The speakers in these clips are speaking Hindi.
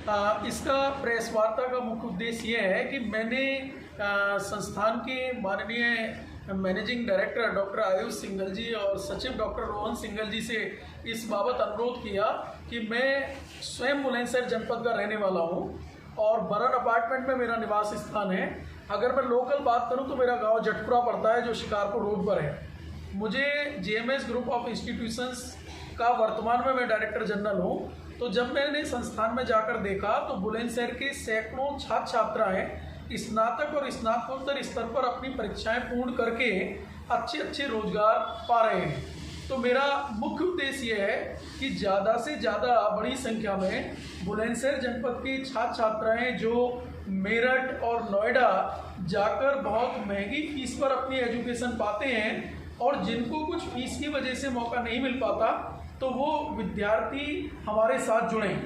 इसका प्रेस वार्ता का मुख्य उद्देश्य ये है कि मैंने संस्थान के माननीय managing director doctor Ayush Singhal ji और सचिव डॉक्टर रोहन सिंघल जी से इस बाबत अनुरोध किया कि मैं स्वयं बुलंदशहर जनपद का रहने वाला हूं और बरन अपार्टमेंट में मेरा निवास स्थान है। अगर मैं लोकल बात करूं तो मेरा गांव जटपुरा पड़ता है जो शिकारपुर रोड पर है। मुझे जेएमएस ग्रुप ऑफ इंस्टीट्यूशंस का वर्तमान में मैं डायरेक्टर जनरल हूं। तो जब मैंने संस्थान में जाकर देखा तो बुलंदशहर के सैकड़ों छात्र छात्राएं स्नातक और स्नातकोत्तर स्तर पर अपनी परीक्षाएं पूर्ण करके अच्छे रोजगार पा रहे हैं। तो मेरा मुख्य उद्देश्य ये है कि ज़्यादा से ज़्यादा बड़ी संख्या में बुलंदशहर जनपद के छात्र छात्राएं जो मेरठ और नोएडा जाकर बहुत महंगी फीस पर अपनी एजुकेशन पाते हैं और जिनको कुछ फीस की वजह से मौका नहीं मिल पाता, तो वो विद्यार्थी हमारे साथ जुड़ें।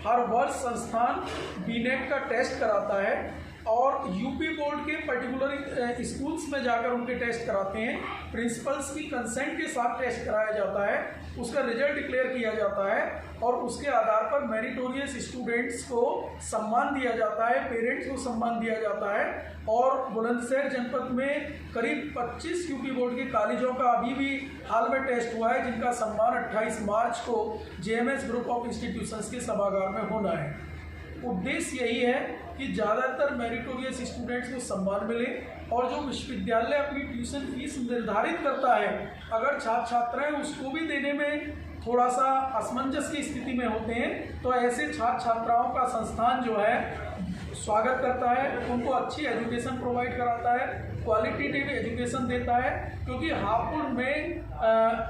हर वर्ष संस्थान बीनेट का टेस्ट कराता है और यूपी बोर्ड के पर्टिकुलर स्कूल्स में जाकर उनके टेस्ट कराते हैं। प्रिंसिपल्स की कंसेंट के साथ टेस्ट कराया जाता है, उसका रिजल्ट डिक्लेयर किया जाता है और उसके आधार पर मेरिटोरियस स्टूडेंट्स को सम्मान दिया जाता है, पेरेंट्स को सम्मान दिया जाता है। और बुलंदशहर जनपद में करीब 25 यूपी बोर्ड के कॉलेजों का अभी भी हाल में टेस्ट हुआ है, जिनका सम्मान 28 मार्च को जेएमएस ग्रुप ऑफ इंस्टीट्यूशंस के सभागार में होना है। उद्देश्य यही है कि ज़्यादातर मेरिटोरियस स्टूडेंट्स को सम्मान मिले और जो विश्वविद्यालय अपनी ट्यूशन फीस निर्धारित करता है, अगर छात्र छात्राएं उसको भी देने में थोड़ा सा असमंजस की स्थिति में होते हैं, तो ऐसे छात्र छात्राओं का संस्थान जो है स्वागत करता है, उनको अच्छी एजुकेशन प्रोवाइड कराता है, क्वालिटेटिव एजुकेशन देता है। क्योंकि हापुड़ में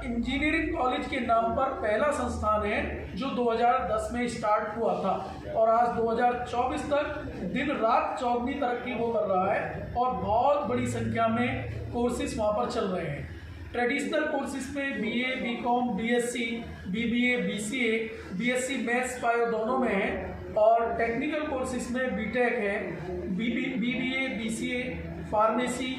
इंजीनियरिंग कॉलेज के नाम पर पहला संस्थान है जो 2010 में स्टार्ट हुआ था और आज 2024 तक दिन रात चौगुनी तरक्की वो कर रहा है और बहुत बड़ी संख्या में कोर्सेज वहाँ पर चल रहे हैं। ट्रेडिशनल कोर्सेज में BA, BCom, BSc, BBA, BCA, BSc maths bio दोनों में है और टेक्निकल कोर्सेज में बीटेक है, BBA, BCA, pharmacy,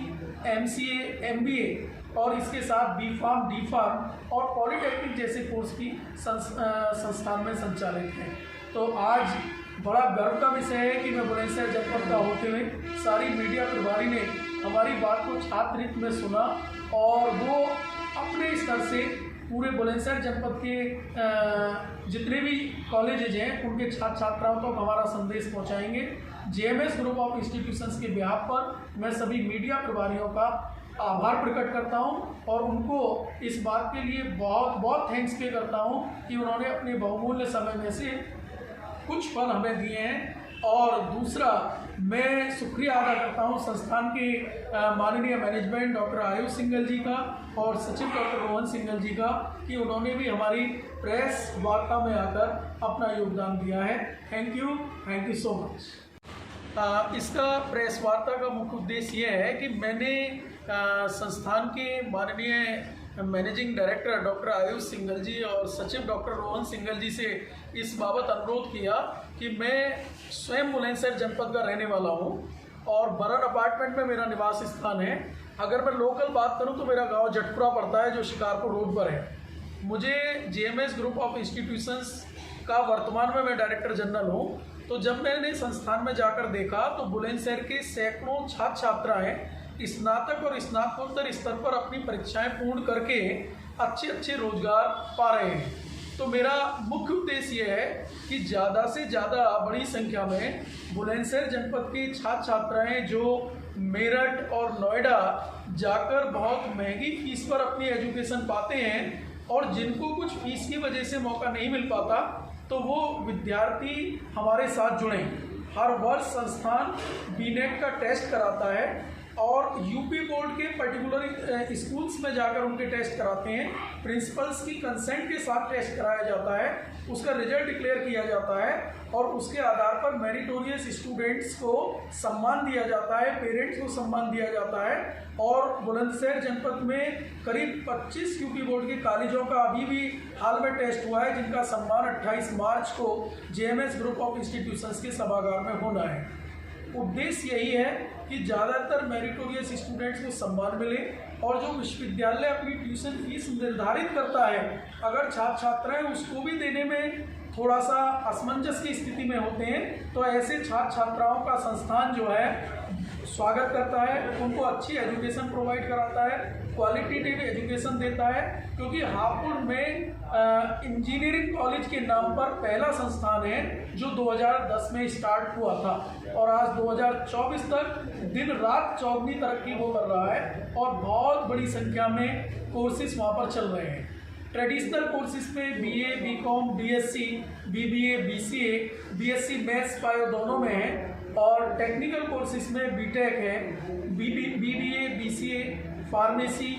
MCA, MBA और इसके साथ बीफार्म, डीफार्म और पॉलिटेक्निक जैसे कोर्स भी संस्थान में संचालित हैं। तो आज बड़ा गर्व का विषय है कि मैं बुलंदशहर जनपद का होते हुए सारी मीडिया प्रभारी ने हमारी बात को छात्र हित में सुना और वो अपने स्तर से पूरे बुलंदशहर जनपद के जितने भी कॉलेजेज हैं उनके छात्र छात्राओं तक हमारा संदेश पहुंचाएंगे। जेएमएस ग्रुप ऑफ इंस्टीट्यूशंस के बिहाफ पर मैं सभी मीडिया प्रभारियों का आभार प्रकट करता हूं और उनको इस बात के लिए बहुत बहुत थैंक्स पे करता हूं कि उन्होंने अपने बहुमूल्य समय में से कुछ पल हमें दिए हैं। और दूसरा, मैं शुक्रिया अदा करता हूं संस्थान के माननीय मैनेजमेंट डॉक्टर आयुष सिंघल जी का और सचिव डॉक्टर रोहन सिंघल जी का कि उन्होंने भी हमारी प्रेस वार्ता में आकर अपना योगदान दिया है। Thank you so much. इसका प्रेस वार्ता का मुख्य उद्देश्य ये है कि मैंने संस्थान के माननीय managing director doctor Ayush Singhal ji और सचिव डॉक्टर रोहन सिंघल जी से इस बाबत अनुरोध किया कि मैं स्वयं बुलंदशहर जनपद का रहने वाला हूं और बरन अपार्टमेंट में मेरा निवास स्थान है। अगर मैं लोकल बात करूं तो मेरा गांव जटपुरा पड़ता है जो शिकारपुर रोड पर है। मुझे जेएमएस ग्रुप ऑफ इंस्टीट्यूशंस का वर्तमान में मैं डायरेक्टर जनरल हूं। तो जब मैंने संस्थान में जाकर देखा तो बुलंदशहर के सैकड़ों छात्र छात्राएं स्नातक और स्नातकोत्तर स्तर पर अपनी परीक्षाएं पूर्ण करके अच्छे रोजगार पा रहे हैं। तो मेरा मुख्य उद्देश्य ये है कि ज़्यादा से ज़्यादा बड़ी संख्या में बुलंदशहर जनपद के छात्र छात्राएं जो मेरठ और नोएडा जाकर बहुत महंगी फीस पर अपनी एजुकेशन पाते हैं और जिनको कुछ फीस की वजह से मौका नहीं मिल पाता, तो वो विद्यार्थी हमारे साथ जुड़ें। हर वर्ष संस्थान बीनेट का टेस्ट कराता है और यूपी बोर्ड के पर्टिकुलर स्कूल्स में जाकर उनके टेस्ट कराते हैं। प्रिंसिपल्स की कंसेंट के साथ टेस्ट कराया जाता है, उसका रिजल्ट डिक्लेयर किया जाता है और उसके आधार पर मेरिटोरियस स्टूडेंट्स को सम्मान दिया जाता है, पेरेंट्स को सम्मान दिया जाता है। और बुलंदशहर जनपद में करीब 25 यूपी बोर्ड के कॉलेजों का अभी भी हाल में टेस्ट हुआ है, जिनका सम्मान 28 मार्च को जेएमएस ग्रुप ऑफ इंस्टीट्यूशंस के सभागार में होना है। उद्देश्य यही है कि ज़्यादातर मेरिटोरियस स्टूडेंट्स को सम्मान मिले और जो विश्वविद्यालय अपनी ट्यूशन फीस निर्धारित करता है, अगर छात्र छात्राएं उसको भी देने में थोड़ा सा असमंजस की स्थिति में होते हैं, तो ऐसे छात्र छात्राओं का संस्थान जो है स्वागत करता है, उनको अच्छी एजुकेशन प्रोवाइड कराता है, क्वालिटेटिव एजुकेशन देता है। क्योंकि हापुड़ में इंजीनियरिंग कॉलेज के नाम पर पहला संस्थान है जो 2010 में स्टार्ट हुआ था और आज 2024 तक दिन रात चौगुनी तरक्की वो कर रहा है और बहुत बड़ी संख्या में कोर्सेज वहाँ पर चल रहे हैं। ट्रेडिशनल कोर्सेज में BA, BCom, BSc, BBA, BCA, BSc maths bio दोनों में है और टेक्निकल कोर्सेज में BTech है, BBA, BCA, pharmacy,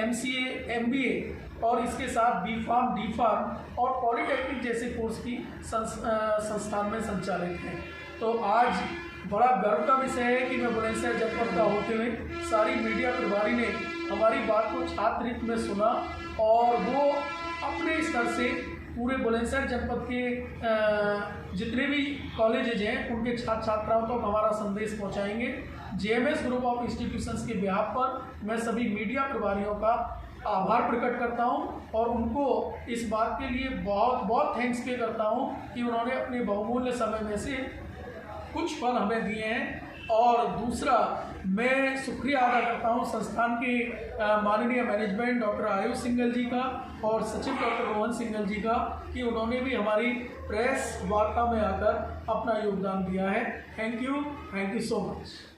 MCA, MBA और इसके साथ B.Pharm, D.Pharm और पॉलीटेक्निक जैसे कोर्स भी संस्थान में संचालित हैं। तो आज बड़ा गर्व का विषय है कि मैं बुलंदशहर जनपद का होते हुए सारी मीडिया प्रभारी ने हमारी बात को छात्र हित में सुना और वो अपने स्तर से पूरे बुलंदशहर जनपद के जितने भी कॉलेजेज हैं उनके छात्र छात्राओं तक हमारा संदेश पहुंचाएंगे। JMS ग्रुप ऑफ इंस्टीट्यूशंस के बिहाफ पर मैं सभी मीडिया प्रभारियों का आभार प्रकट करता हूं और उनको इस बात के लिए बहुत बहुत थैंक्स पे करता हूं कि उन्होंने अपने बहुमूल्य समय में से कुछ फल हमें दिए हैं। और दूसरा, मैं शुक्रिया अदा करता हूं संस्थान के माननीय मैनेजमेंट डॉक्टर आयुष सिंघल जी का और सचिव डॉक्टर रोहन सिंघल जी का कि उन्होंने भी हमारी प्रेस वार्ता में आकर अपना योगदान दिया है। Thank you so much.